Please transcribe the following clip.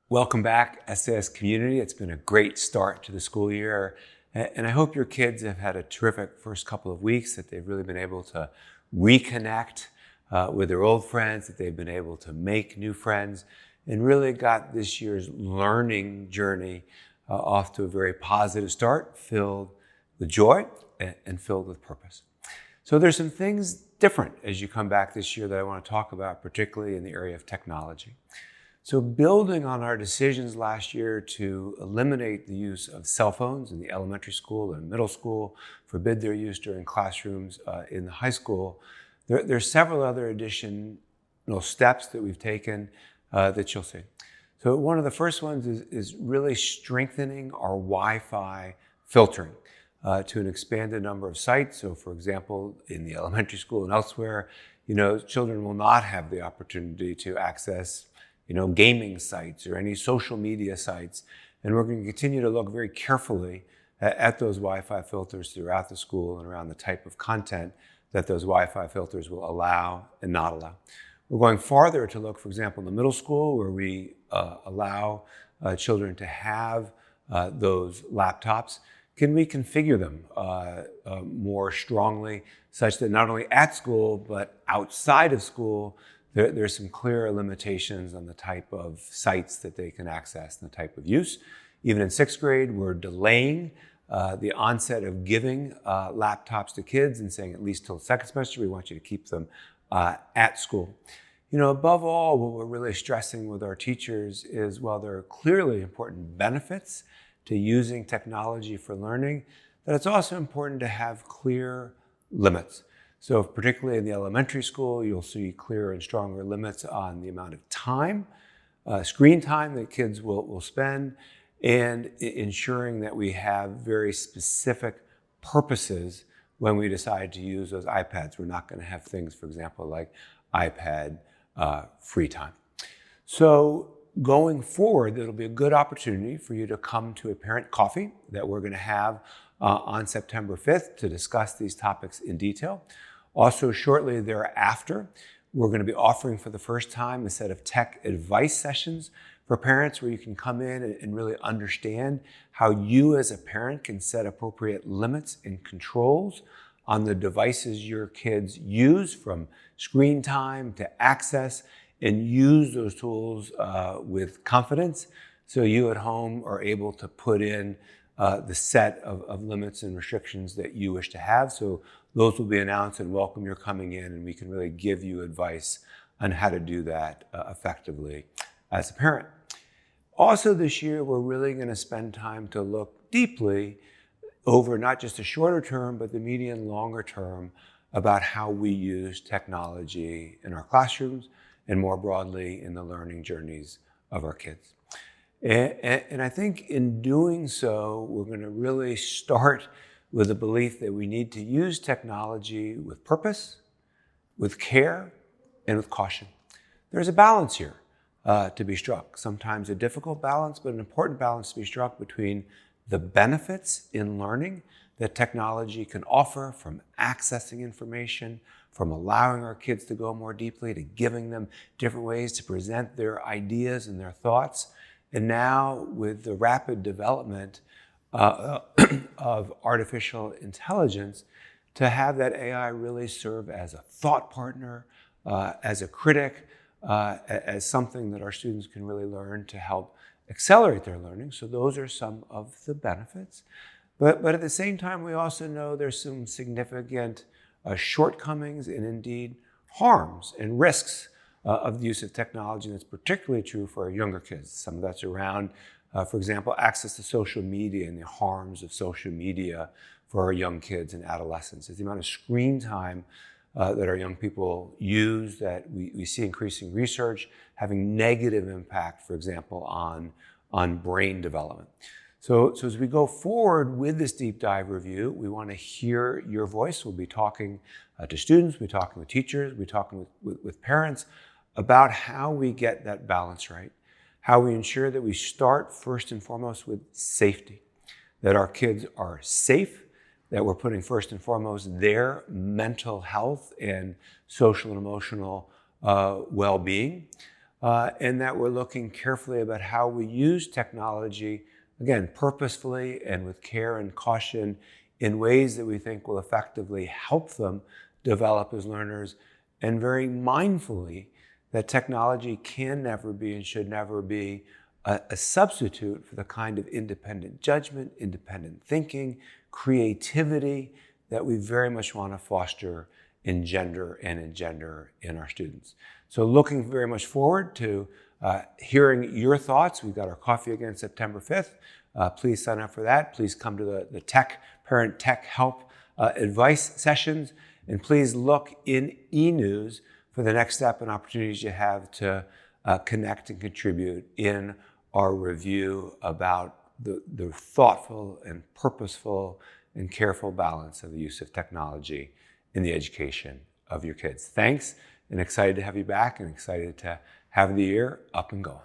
Welcome back, SAS community. It's been a great start to the school year. And I hope your kids have had a terrific first couple of weeks, that they've really been able to reconnect with their old friends, that they've been able to make new friends, and really got this year's learning journey off to a very positive start, filled with joy and filled with purpose. So there's some things different as you come back this year that I want to talk about, particularly in the area of technology. So building on our decisions last year to eliminate the use of cell phones in the elementary school and middle school, forbid their use during classrooms in the high school, there are several other additional steps that we've taken that you'll see. So one of the first ones is really strengthening our Wi-Fi filtering to an expanded number of sites. So for example, in the elementary school and elsewhere, children will not have the opportunity to access gaming sites or any social media sites. And we're going to continue to look very carefully at those Wi-Fi filters throughout the school and around the type of content that those Wi-Fi filters will allow and not allow. We're going farther to look, for example, in the middle school, where we allow children to have those laptops. Can we configure them more strongly such that not only at school, but outside of school, there's some clear limitations on the type of sites that they can access and the type of use. Even in sixth grade, we're delaying the onset of giving laptops to kids and saying at least till the second semester, we want you to keep them at school. Above all, what we're really stressing with our teachers is, while there are clearly important benefits to using technology for learning, that it's also important to have clear limits. So particularly in the elementary school, you'll see clearer and stronger limits on the amount of time, screen time that kids will spend, and ensuring that we have very specific purposes when we decide to use those iPads. We're not going to have things, for example, like iPad free time. So going forward, it'll be a good opportunity for you to come to a parent coffee that we're going to have on September 5th to discuss these topics in detail. Also, shortly thereafter, we're going to be offering for the first time a set of tech advice sessions for parents, where you can come in and really understand how you as a parent can set appropriate limits and controls on the devices your kids use, from screen time to access, and use those tools with confidence, so you at home are able to put in the set of limits and restrictions that you wish to have. So those will be announced, and welcome your coming in, and we can really give you advice on how to do that effectively as a parent. Also this year, we're really going to spend time to look deeply over not just the shorter term, but the medium and longer term, about how we use technology in our classrooms and more broadly in the learning journeys of our kids. And I think in doing so, we're going to really start with the belief that we need to use technology with purpose, with care, and with caution. There's a balance here to be struck. Sometimes a difficult balance, but an important balance to be struck between the benefits in learning that technology can offer, from accessing information, from allowing our kids to go more deeply, to giving them different ways to present their ideas and their thoughts. And now, with the rapid development of artificial intelligence, to have that AI really serve as a thought partner, as a critic, as something that our students can really learn to help accelerate their learning. So those are some of the benefits. But at the same time, we also know there's some significant shortcomings and indeed harms and risks of the use of technology. And that's particularly true for our younger kids. Some of that's around, for example, access to social media and the harms of social media for our young kids and adolescents. It's the amount of screen time that our young people use that we see increasing research having negative impact, for example, on brain development. So as we go forward with this deep dive review, we want to hear your voice. We'll be talking to students, we'll be talking with teachers, we'll be talking with parents about how we get that balance right, how we ensure that we start first and foremost with safety, that our kids are safe, that we're putting first and foremost their mental health and social and emotional well-being, and that we're looking carefully about how we use technology, again, purposefully and with care and caution in ways that we think will effectively help them develop as learners, and very mindfully that technology can never be and should never be a substitute for the kind of independent judgment, independent thinking, creativity that we very much want to foster engender in our students. So looking very much forward to hearing your thoughts. We've got our coffee again September 5th. Please sign up for that. Please come to the Parent Tech Help advice sessions. And please look in eNews for the next step and opportunities you have to connect and contribute in our review about the thoughtful and purposeful and careful balance of the use of technology in the education of your kids. Thanks, and excited to have you back, and excited to have the year up and going.